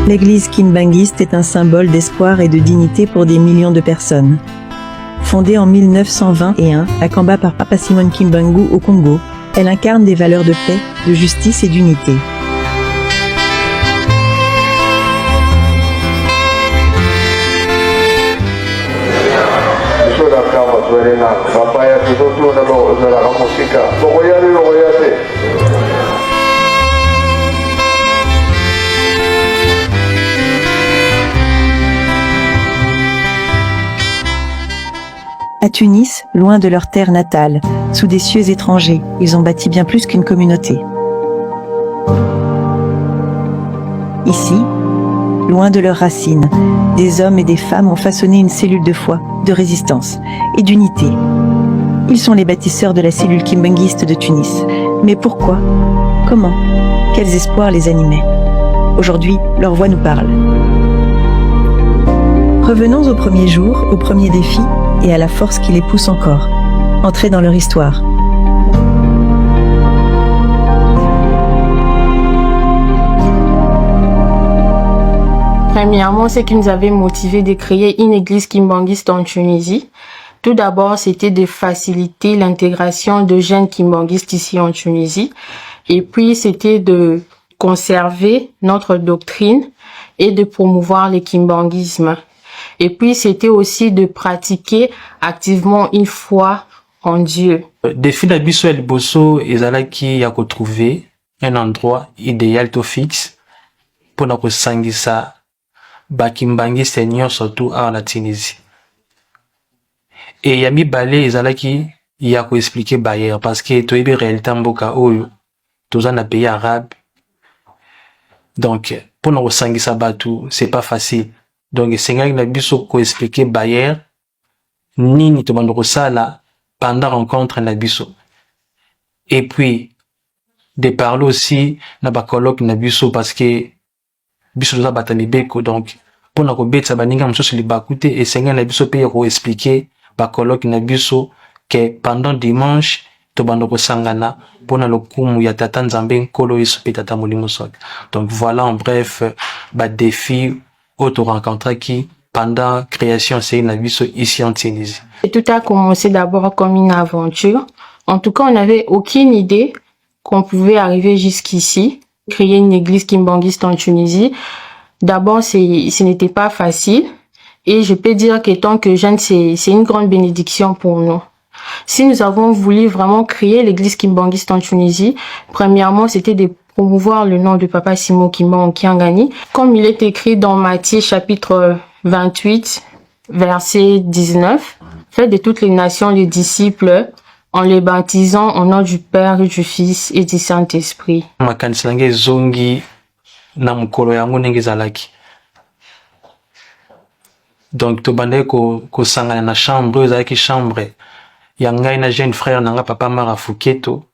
L'église kimbangiste est un symbole d'espoir et de dignité pour des millions de personnes. Fondée en 1921 à Kamba par Papa Simon Kimbangu au Congo, elle incarne des valeurs de paix, de justice et d'unité. À Tunis, loin de leur terre natale, sous des cieux étrangers, ils ont bâti bien plus qu'une communauté. Ici, loin de leurs racines, des hommes et des femmes ont façonné une cellule de foi, de résistance et d'unité. Ils sont les bâtisseurs de la cellule kimbangiste de Tunis. Mais pourquoi? Comment? Quels espoirs les animaient? Aujourd'hui, leur voix nous parle. Revenons au premier jour, au premier défi et à la force qui les pousse encore. Entrez dans leur histoire. Premièrement, ce qui nous avait motivé de créer une église kimbangiste en Tunisie. Tout d'abord, c'était de faciliter l'intégration de jeunes kimbangistes ici en Tunisie. Et puis, c'était de conserver notre doctrine et de promouvoir le kimbangisme. Et puis, c'était aussi de pratiquer activement une foi en Dieu. Défi d'Abisso El Bosso, ezalaki ya trouver un endroit idéal to fixe pour na kosangisa bakimbangiste nyonso surtout à la Tunisie. Et ya mibale ezalaki ya ko expliquer Bayer parce que toyebi réalité mboka oyo toza na pays arabe. Donc pour na kosangisa batu, c'est pas facile. Donc sengaki na biso ko expliquer Bayer nini to bando kosala pendant rencontre na biso. Et puis de parler aussi na ba colloque na biso parce que biso toza batami beko, donc pour na ko betsa baninga mosusu libakute et sengaki na biso pe ko expliquer ba colloque na biso que pendant dimanche to bando kosangana pona lokumu ya tata nzambe nkolo yesu pe tata molimo soka. Donc voilà en bref ba défi auto rencontre qui pendant création c'est une abisso ici en Tunisie. Et tout a commencé d'abord comme une aventure. En tout cas, on n'avait aucune idée qu'on pouvait arriver jusqu'ici, créer une église kimbangiste en Tunisie. D'abord, ce n'était pas facile. Et je peux dire qu'étant que jeune, c'est une grande bénédiction pour nous. Si nous avons voulu vraiment créer l'église kimbangiste en Tunisie, premièrement, c'était de promouvoir le nom de Papa Simon Kimbangu Kiangani. Comme il est écrit dans Matthieu chapitre 28, verset 19, faites de toutes les nations les disciples en les baptisant au nom du Père, du Fils et du Saint-Esprit. Makanisa nange zongi na mukolo yango ndenge ezalaki. Donc tobandaki kosangana na chambre, ezalaki chambre ya ngai na jeune frère nanga Papa Mara Fuketo.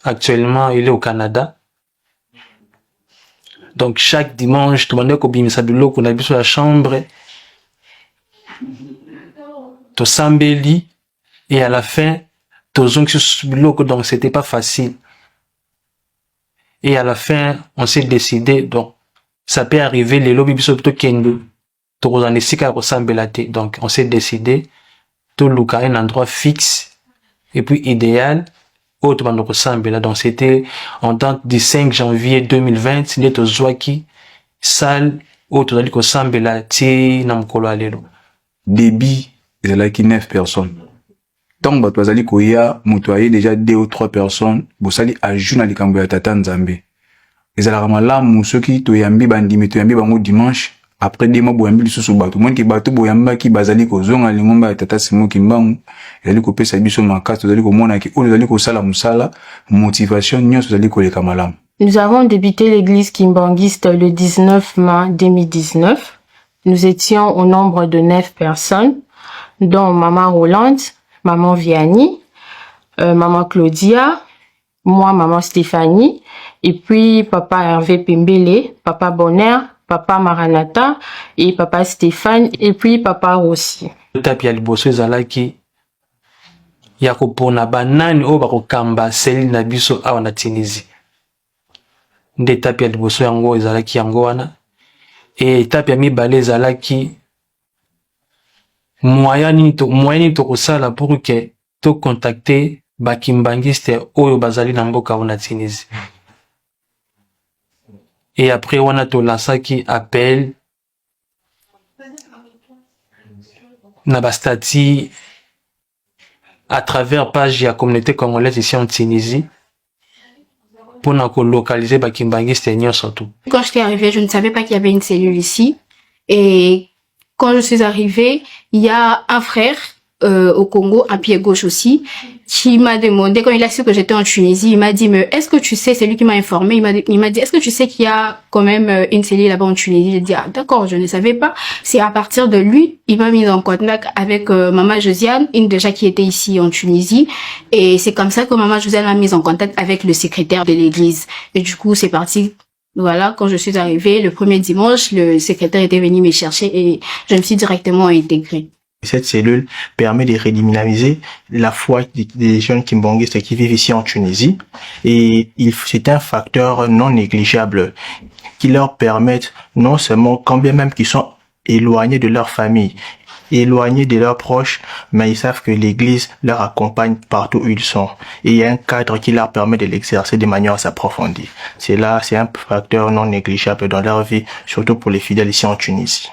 Actuellement, il est au Canada. Donc chaque dimanche, tobandaki kobimisa biloko na biso ya chambre. Tosambeli et à la fin, tozongi sur biloko, donc c'était pas facile. Et à la fin, on s'est décidé, donc ça peut arriver les lobby biso to kendo. Donc on s'est décidé de louer un endroit fixe et puis idéal autre donc c'était en date du 5 janvier 2020 c'était au Zouaki salle autre dans Sambela ti na mukolo alelo débit ezalaki 9 personnes. Tant bato bazali koya muto aye déjà 2 ou 3 personnes bosali ajout na likambo ya tata nzambe ezalaka malamu soki toyambi bandimi toyambi bango dimanche. Après des mois, boyambi lisusu bato moni ki bato boyamba ki bazali ko zonga lingomba tata Simon Kimbangu ezali ko pesa biso makasi ezali ko mona ki oyo ezali ko sala musala motivation nyonso ezali ko leka malamu. Nous avons débuté l'église kimbangiste le 19 mai 2019. Nous étions au nombre de 9 personnes, dont maman Rolande, maman Vianney, maman Claudia, moi maman Stéphanie, et puis papa Hervé Pembele, papa Bonheur, papa Maranatha et papa Stéphane et puis papa Rossi. Tapi ya liboso ezalaki ya kopona banani oyo bakokamba seli na biso awa na Tunisie. Nde tapi ya liboso yango ezalaki yango wana et étape ya mibale ezalaki moyen nini tokosala pour que tocontacte bakimbangiste oyo bazali na mboka wana Tunisie. Et après wana tolansaki appel na bastati à travers page ya communauté congolaise ici en Tunisie pour localiser bakimbangiste nyonso tout. Quand j'étais arrivée, je ne savais pas qu'il y avait une cellule ici. Et quand je suis arrivée, il y a un frère au Congo, à pied gauche aussi, qui m'a demandé, quand il a su que j'étais en Tunisie, il m'a dit, mais est-ce que tu sais, c'est lui qui m'a informé, il m'a dit, est-ce que tu sais qu'il y a quand même une cellule là-bas en Tunisie? J'ai dit, ah, d'accord, je ne savais pas. C'est à partir de lui, il m'a mis en contact avec Maman Josiane, une déjà qui était ici en Tunisie. Et c'est comme ça que Maman Josiane m'a mise en contact avec le secrétaire de l'église. Et du coup, c'est parti. Voilà, quand je suis arrivée, le premier dimanche, le secrétaire était venu me chercher et je me suis directement intégrée. Cette cellule permet de redynamiser la foi des jeunes kimbanguistes qui vivent ici en Tunisie et c'est un facteur non négligeable qui leur permet non seulement, quand bien même qu'ils sont éloignés de leur famille, éloignés de leurs proches, mais ils savent que l'Église leur accompagne partout où ils sont. Et il y a un cadre qui leur permet de l'exercer de manière approfondie. C'est un facteur non négligeable dans leur vie, surtout pour les fidèles ici en Tunisie.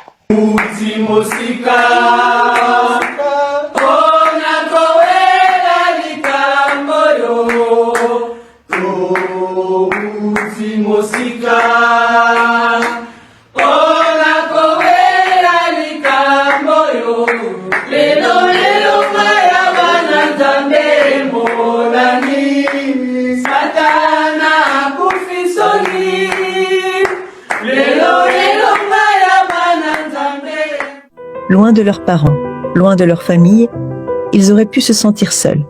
Loin de leurs parents, loin de leur famille, ils auraient pu se sentir seuls.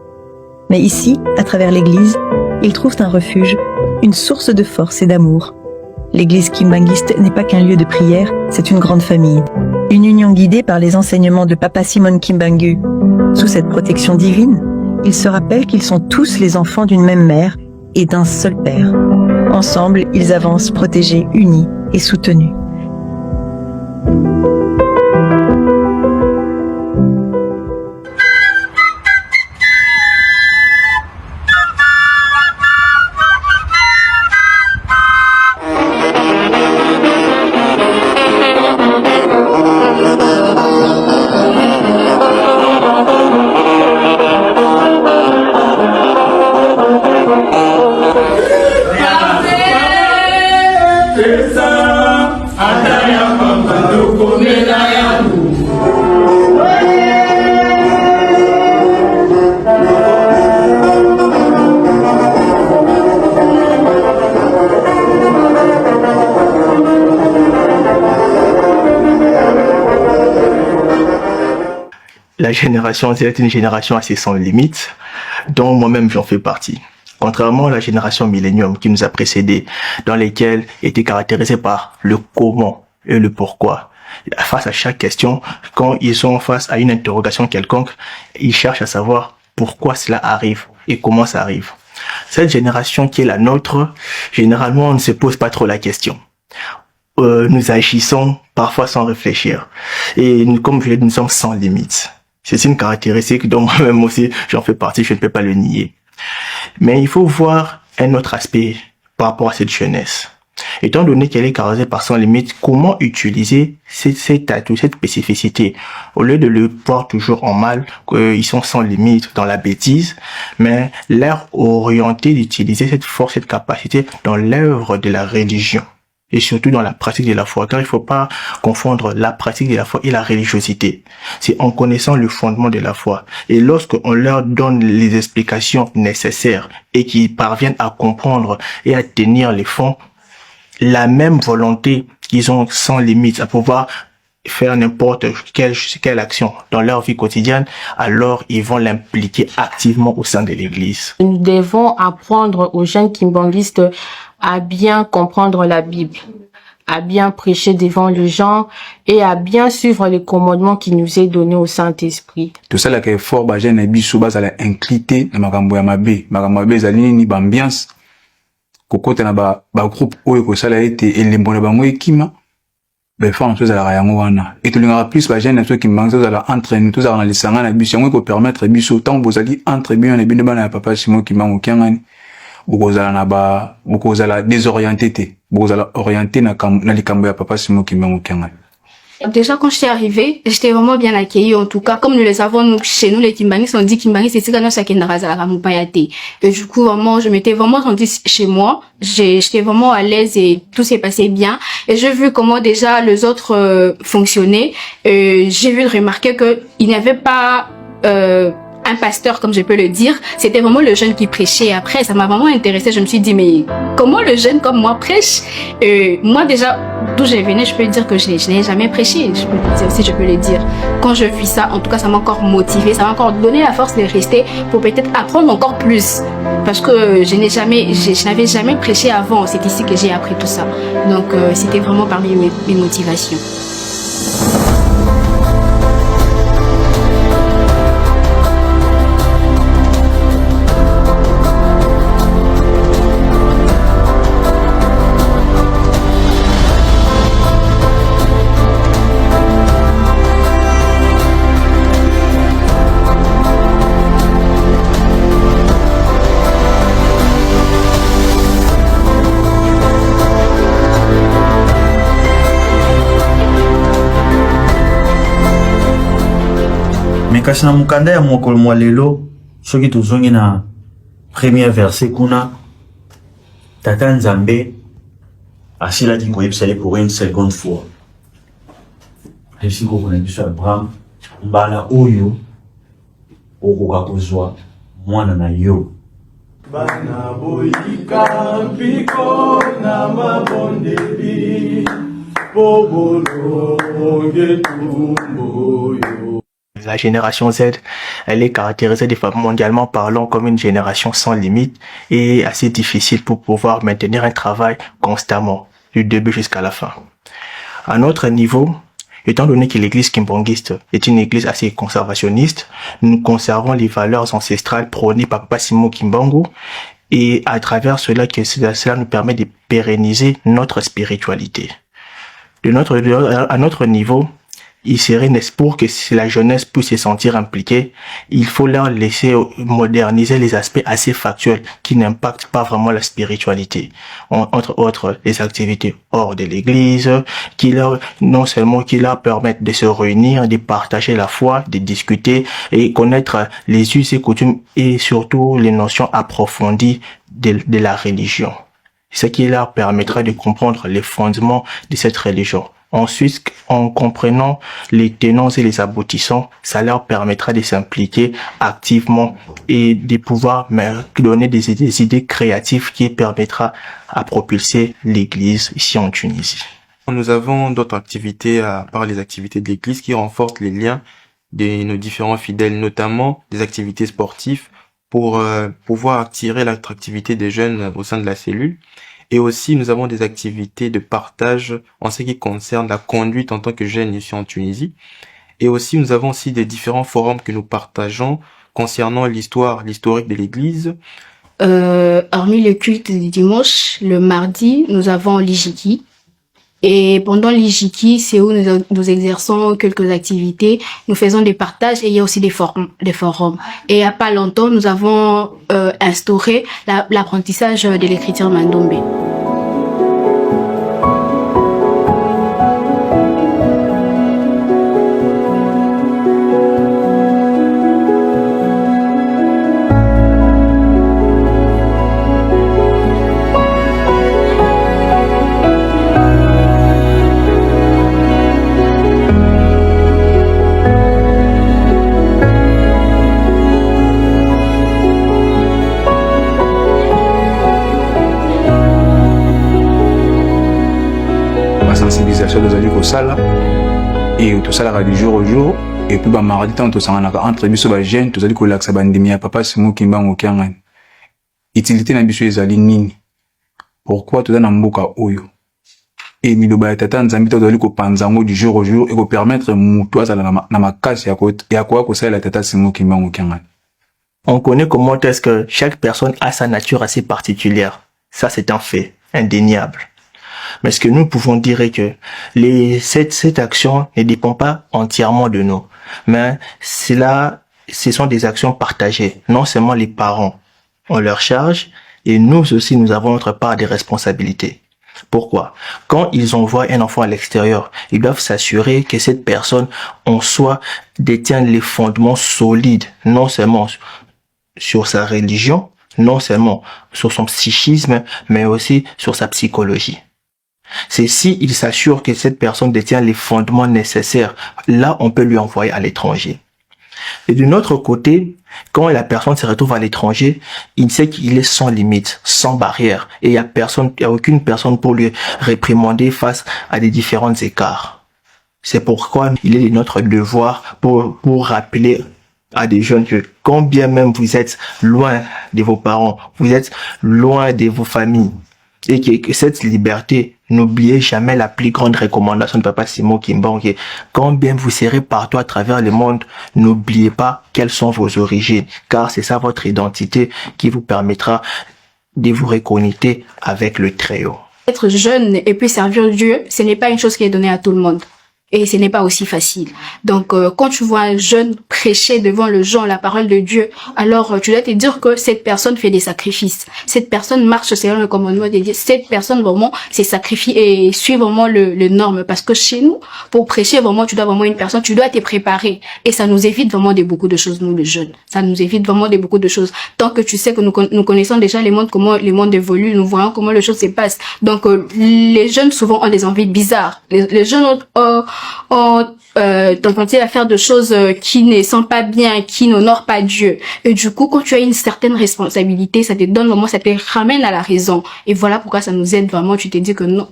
Mais ici, à travers l'église, ils trouvent un refuge, une source de force et d'amour. L'église kimbangiste n'est pas qu'un lieu de prière, c'est une grande famille. Une union guidée par les enseignements de Papa Simon Kimbangu. Sous cette protection divine, ils se rappellent qu'ils sont tous les enfants d'une même mère et d'un seul père. Ensemble, ils avancent protégés, unis et soutenus. La génération Z est une génération assez sans limite, dont moi-même j'en fais partie. Contrairement à la génération millénium qui nous a précédés, dans lesquelles était caractérisée par le comment et le pourquoi. Face à chaque question, quand ils sont face à une interrogation quelconque, ils cherchent à savoir pourquoi cela arrive et comment ça arrive. Cette génération qui est la nôtre, généralement on ne se pose pas trop la question. Nous agissons parfois sans réfléchir. Et comme je l'ai dit, nous sommes sans limite. C'est une caractéristique dont moi-même aussi j'en fais partie, je ne peux pas le nier. Mais il faut voir un autre aspect par rapport à cette jeunesse. Étant donné qu'elle est caractérisée par sans limite, comment utiliser cet atout, cette spécificité, au lieu de le voir toujours en mal, qu'ils sont sans limite dans la bêtise, mais leur orienter d'utiliser cette force, cette capacité dans l'œuvre de la religion. Et surtout dans la pratique de la foi, car il ne faut pas confondre la pratique de la foi et la religiosité. C'est en connaissant le fondement de la foi. Et lorsqu'on leur donne les explications nécessaires et qu'ils parviennent à comprendre et à tenir les fonds, la même volonté qu'ils ont sans limite à pouvoir faire n'importe quelle action dans leur vie quotidienne, alors ils vont l'impliquer activement au sein de l'Église. Nous devons apprendre aux jeunes kimbanguistes à bien comprendre la Bible, à bien prêcher devant les gens et à bien suivre les commandements qui nous est donné au Saint-Esprit. Tout ça là que fort ba jeune biso bazala inclité na makambo ya mabe ezali ni ambiance kokota na ba groupe oyo ko sala ete elembo na bango ekima befam tozalaka yango wana et tolingaka plus bagene na biso kimbangi tozala entre nous tozala na lisanga na biso yango ekopermettre biso ntango bozali entre bino na bino bana ya papa Simon Kimbangu Okiangani bokozala désorienté te bokozala orienté na likambo ya papa Simon Kimbangu Okiangani. Déjà, quand je suis arrivée, j'étais vraiment bien accueillie. En tout cas, comme nous le savons, chez nous, les Kimbangis, on dit Kimbangis, c'est Tigano Sakendara Zalaramupayate. Et du coup, vraiment, je m'étais vraiment sentie chez moi. J'étais vraiment à l'aise et tout s'est passé bien. Et j'ai vu comment déjà les autres fonctionnaient. J'ai vu remarquer que il n'y avait pas un pasteur, comme je peux le dire. C'était vraiment le jeune qui prêchait. Après, ça m'a vraiment intéressée. Je me suis dit, mais comment le jeune comme moi prêche? Moi, déjà, d'où je venais, je peux dire que je n'ai jamais prêché. Je peux le dire, si je peux le dire. Quand je vis ça, en tout cas, ça m'a encore motivée. Ça m'a encore donné la force de rester pour peut-être apprendre encore plus. Parce que je n'avais jamais prêché avant. C'est ici que j'ai appris tout ça. Donc, c'était vraiment parmi mes motivations. kasi na mukanda ya mokolo mwa lelo soki tozongi na premier verset kuna tata Nzambe asilaki koyebisa ye pour une seconde fois esiko kuna biso Abraham mbala oyo okoka kozwa mwana na yo bana boyika mpiko na mabondeli bobolo ngetumbo yo. La génération Z, elle est caractérisée des femmes mondialement parlant comme une génération sans limite et assez difficile pour pouvoir maintenir un travail constamment, du début jusqu'à la fin. À notre niveau, étant donné que l'église kimbangiste est une église assez conservationniste, nous conservons les valeurs ancestrales prônées par Papa Simon Kimbangu et à travers cela nous permet de pérenniser notre spiritualité. À notre niveau, il serait pour que si la jeunesse puisse se sentir impliquée, il faut leur laisser moderniser les aspects assez factuels qui n'impactent pas vraiment la spiritualité. Entre autres, les activités hors de l'église, non seulement qui leur permettent de se réunir, de partager la foi, de discuter et connaître les us et coutumes et surtout les notions approfondies de la religion. Ce qui leur permettra de comprendre les fondements de cette religion. Ensuite, en comprenant les tenants et les aboutissants, ça leur permettra de s'impliquer activement et de pouvoir donner des idées créatives qui permettra à propulser l'église ici en Tunisie. Nous avons d'autres activités à part les activités de l'église qui renforcent les liens de nos différents fidèles, notamment des activités sportives pour pouvoir attirer l'attractivité des jeunes au sein de la cellule. Et aussi, nous avons des activités de partage en ce qui concerne la conduite en tant que jeune ici en Tunisie. Et aussi, nous avons aussi des différents forums que nous partageons concernant l'historique de l'église. Hormis le culte du dimanche, le mardi, nous avons l'Ijiki. Et pendant l'Ijiki, c'est où nous exerçons quelques activités. Nous faisons des partages et il y a aussi des forums. Et il n'y a pas longtemps, nous avons instauré l'apprentissage de l'écriture Mandombe. sala et tout ça du jour au jour et puis mardi tant tout ça entre biso ba jeune tout ça ko laksa bandimi ya Papa Simon Kimbangu Okiangani utilité na biso ezali nini pourquoi tout na mboka oyo et miloba ya tata Nzambe to dali ko panzango du jour au jour et ko permettre mutu azala na makasi ya ko sala tata Simon Kimbangu Okiangani. On connaît comment est-ce que chaque personne a sa nature assez particulière. Ça c'est un fait indéniable. Mais ce que nous pouvons dire est que cette action ne dépend pas entièrement de nous. Mais ce sont des actions partagées. Non seulement les parents ont leur charge, et nous aussi, nous avons notre part des responsabilités. Pourquoi? Quand ils envoient un enfant à l'extérieur, ils doivent s'assurer que cette personne en soi détient les fondements solides, non seulement sur sa religion, non seulement sur son psychisme, mais aussi sur sa psychologie. C'est si il s'assure que cette personne détient les fondements nécessaires, là on peut lui envoyer à l'étranger. Et d'un autre côté, quand la personne se retrouve à l'étranger, il sait qu'il est sans limite, sans barrière, et il y a aucune personne pour lui réprimander face à des différents écarts. C'est pourquoi il est de notre devoir pour rappeler à des jeunes que quand bien même vous êtes loin de vos parents, vous êtes loin de vos familles, et que cette liberté, n'oubliez jamais la plus grande recommandation de Papa Simon Kimbangué. Quand bien vous serez partout à travers le monde, n'oubliez pas quelles sont vos origines, car c'est ça votre identité qui vous permettra de vous reconnecter avec le Très-Haut. Être jeune et puis servir Dieu, ce n'est pas une chose qui est donnée à tout le monde. Et ce n'est pas aussi facile. Donc, quand tu vois un jeune prêcher devant les gens la parole de Dieu, alors tu dois te dire que cette personne fait des sacrifices. Cette personne marche selon le commandement de Dieu. Cette personne vraiment se sacrifie et suit vraiment le norme. Parce que chez nous, pour prêcher vraiment, tu dois vraiment une personne, tu dois te préparer. Et ça nous évite vraiment de beaucoup de choses, nous les jeunes. Ça nous évite vraiment de beaucoup de choses. Tant que tu sais que nous connaissons déjà les mondes, comment les mondes évoluent, nous voyons comment les choses se passent. Donc, les jeunes souvent ont des envies bizarres. Les jeunes ont tenté à faire de choses qui ne sont pas bien, qui n'honorent pas Dieu. Et du coup, quand tu as une certaine responsabilité, ça te donne vraiment, ça te ramène à la raison. Et voilà pourquoi ça nous aide vraiment. Tu te dis que non,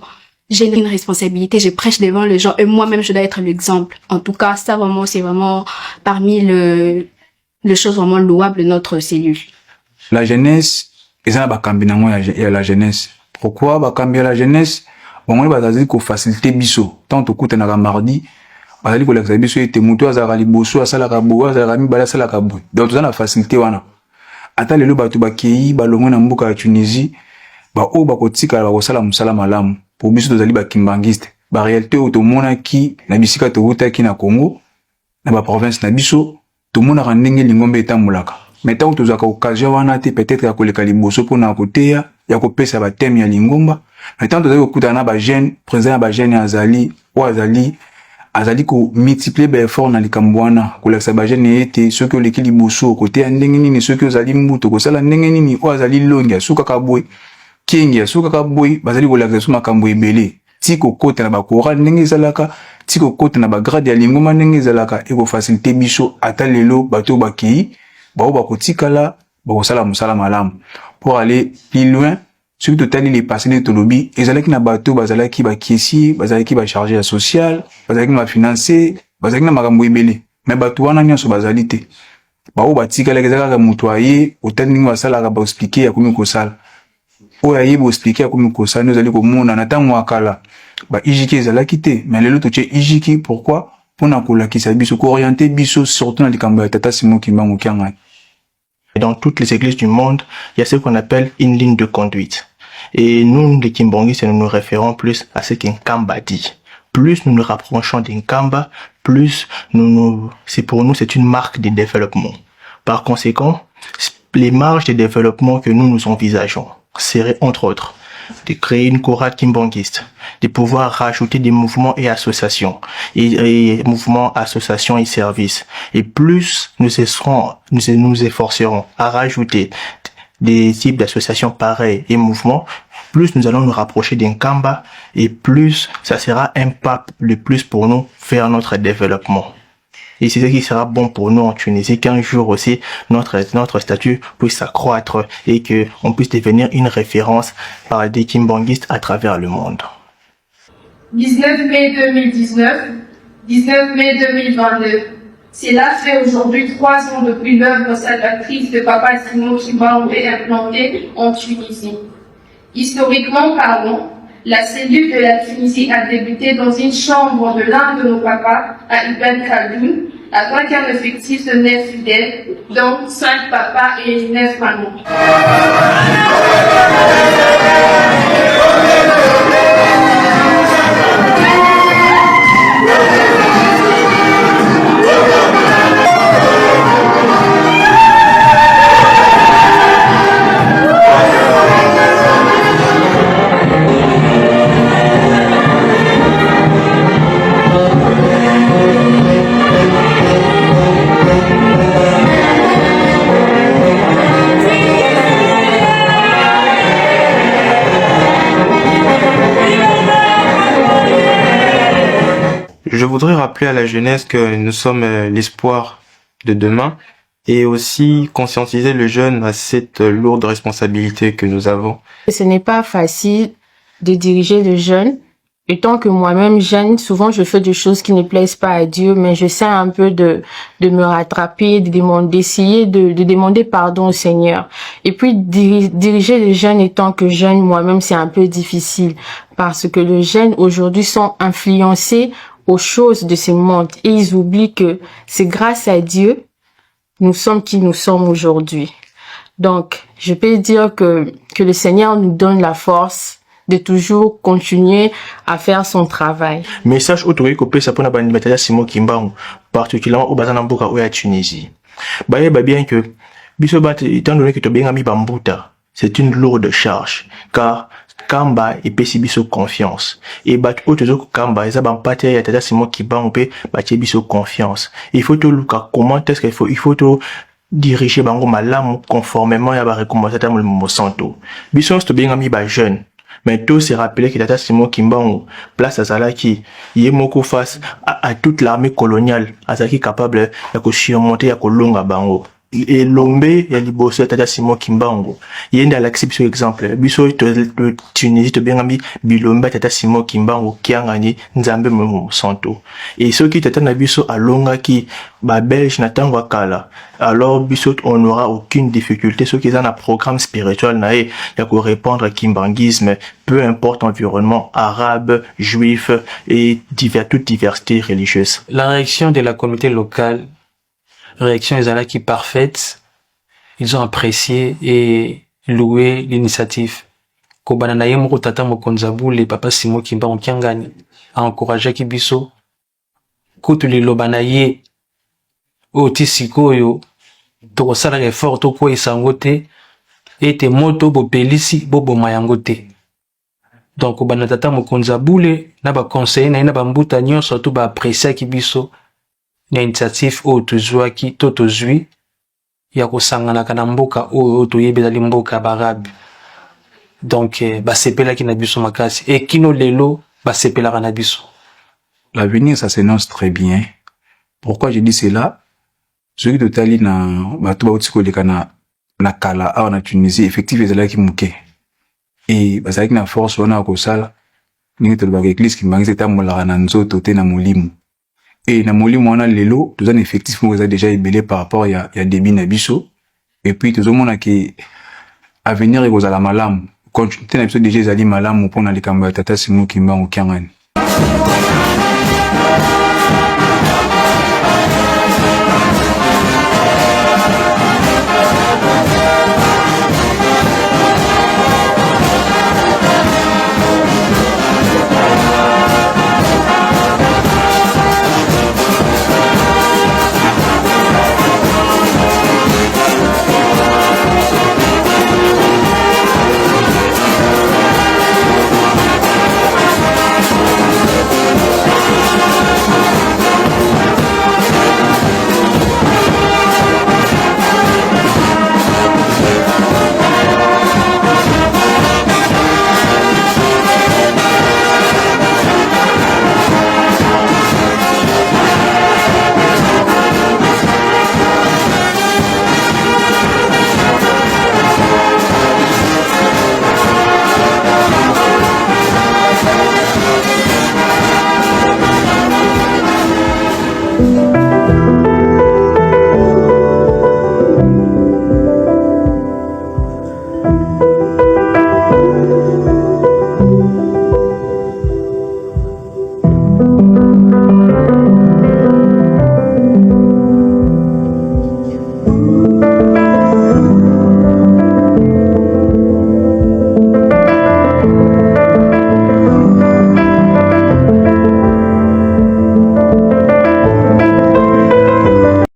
j'ai une responsabilité, je prêche devant les gens et moi-même je dois être l'exemple. En tout cas, ça vraiment, c'est vraiment parmi les choses vraiment louables de notre cellule. La jeunesse, ils ont la jeunesse. Pourquoi la jeunesse? Bon, bazali ko faciliter biso tant to kuta na mardi bazali ko lakisa biso ete mutu azaka liboso asala ka bo azaka mi bala sala ka bo donc to na facilité wana ata lelo bato bakei balongwe na mboka ya Tunisie ba o ba kotika ba kosala musala malamu pour biso tozali ba kimbangiste ba réalité o to mona ki na bisika to uta ki na Congo na ba province na biso to mona ka ndenge lingombe etambulaka mais tant to zaka occasion wana te peut-être ya koleka liboso pona koteya ya kopesa ba thème ya lingomba. Mais tant que vous avez ba jeune présent ba jeune azali ou azali ko multiplier ba effort na likambwana ko lakisa ba jeune ete ceux que leki liboso côté ndenge nini ceux que azali mbuto ko sala ndenge nini o azali longi suka ka boy kingi suka ka boy bazali ko lakisa suma kambo ebele tiko kota na ba kora ndenge zalaka tiko kota na ba grade ya lingoma ndenge zalaka e ko faciliter biso ata lelo bato baki ba o ba kotikala ba ko sala musala malamu pour aller plus loin. Ceux qui totali les passés de Tolobi, ils allaient qui na bateau, bazala qui ba kiesi, bazala qui ba charger la sociale, bazala qui ba financer, bazala qui na makambo ebele. Mais bateau wana nyonso bazalité. Ba o batika la kezaka ka mutoyer, otani ningo basala ka ba expliquer ya komi ko sala. O ya yebo expliquer ya komi ko sala, nous allons ko mona na tango akala. Ba ijiki ezala kité, mais lelo to tche ijiki pourquoi? Pour na ko la kisa biso ko orienter biso surtout na likambo ya Tata Simon Kimbangu kianga. Dans toutes les églises du monde, il y a ce qu'on appelle une ligne de conduite. Et nous, les Kimbangis, nous nous référons plus à ce qu'un Kamba dit. Plus nous nous rapprochons d'un Kamba, plus c'est pour nous, c'est une marque de développement. Par conséquent, les marges de développement que nous envisageons seraient, entre autres, de créer une chorale kimbangiste, de pouvoir rajouter des mouvements et associations, et mouvements, associations et services. Et plus nous efforcerons à rajouter des types d'associations pareilles et mouvements, plus nous allons nous rapprocher d'un Kamba et plus ça sera un pas le plus pour nous vers notre développement. Et c'est ce qui sera bon pour nous en Tunisie, qu'un jour aussi notre statut puisse s'accroître et que on puisse devenir une référence par des kimbanguistes à travers le monde. 19 mai 2019, 19 mai 2022. Cela fait aujourd'hui 3 ans depuis l'œuvre salvatrice de Papa Simon Kimbangu est implantée en Tunisie. Historiquement parlant, la cellule de la Tunisie a débuté dans une chambre de l'un de nos papas, à Ibn Khaldoun, avec un effectif de 9 fidèles, dont 5 papas et 9 mamans. Je voudrais rappeler à la jeunesse que nous sommes l'espoir de demain et aussi conscientiser le jeune à cette lourde responsabilité que nous avons. Ce n'est pas facile de diriger le jeune. Étant que moi-même jeune, souvent je fais des choses qui ne plaisent pas à Dieu, mais j'essaie un peu de me rattraper, d'essayer de demander pardon au Seigneur. Et puis diriger les jeunes étant que jeune, moi-même c'est un peu difficile parce que les jeunes aujourd'hui sont influencés aux choses de ce monde et ils oublient que c'est grâce à Dieu nous sommes qui nous sommes aujourd'hui. Donc, je peux dire que le Seigneur nous donne la force de toujours continuer à faire son travail. Message autour que ça pour na Simon Kimbangu, particulièrement au bazana mboka ou à Tunisie. Baye bien que biso bat étant donné que to bien ami bambuta, c'est une lourde charge car Kamba et pesi biso confiance et bat autres Kamba ils ont pas ya tata Simon Kimbangu pe batie biso confiance. Il faut tout luka comment est-ce qu'il faut tout diriger bango malamu conformément ya ba recommandation mo mosanto. Biso to bien ami ba jeune. Mais tout se rappeler que Tata Simon Kimbangu, place à Zalaki, yemoko face à toute l'armée coloniale, à Zaki capable de surmonter à Kolonga Bango. Et l'ombe, ya liboso Tata Simon Kimbangu. Yenda l'exception exemple. Biso de Tunisie, to bien bilomba Tata Simon Kimbangu, kiangani, nzambe mo santo. Et ceux qui Tata Nabiso à longa qui, ba belge n'attend wakala. Alors, biso, on n'aura aucune difficulté. Ceux qui ont un programme spirituel, il y a qu'à répondre à kimbanguisme, peu importe l'environnement arabe, juif et toute diversité religieuse. La réaction de la communauté locale, réaction est là qui est parfaite. Ils ont apprécié et loué l'initiative. Kobana yemoko tata mokonzabu le papa Simon Kimbangu kiangani a encouragé Kibiso. Koto le lobanaye o tisikoyo to sala effort to ko isangote ete moto bo pelisi bobo mayangote. Donc kobana tata mokonzabu le na ba conseiller na ba mbuta nyonso to ba apprécier Kibiso. Na initiative o tozwaki to tozwi ya kosangana kana mboka o toyebela mboka barabe. Donc basepela ki na biso makasi et kino lelo basepela kana biso. L'avenir ça s'annonce très bien. Pourquoi je dis cela? Ceux qui totali na bato ba utiko le kana na kala a na Tunisie effectivement ezala ki muke. Et basaki na force wana ko sala ni to ba église ki mangise tamola na nzoto te na molimu. Et na molimo wana lelo tous un effectif mo déjà ébélé par rapport ya débit na biso et puis tout le monde qui avenir et la malamu continuer na biso déjà ezali malamu pona likambo ya tata Simon Kimbangu kiangani.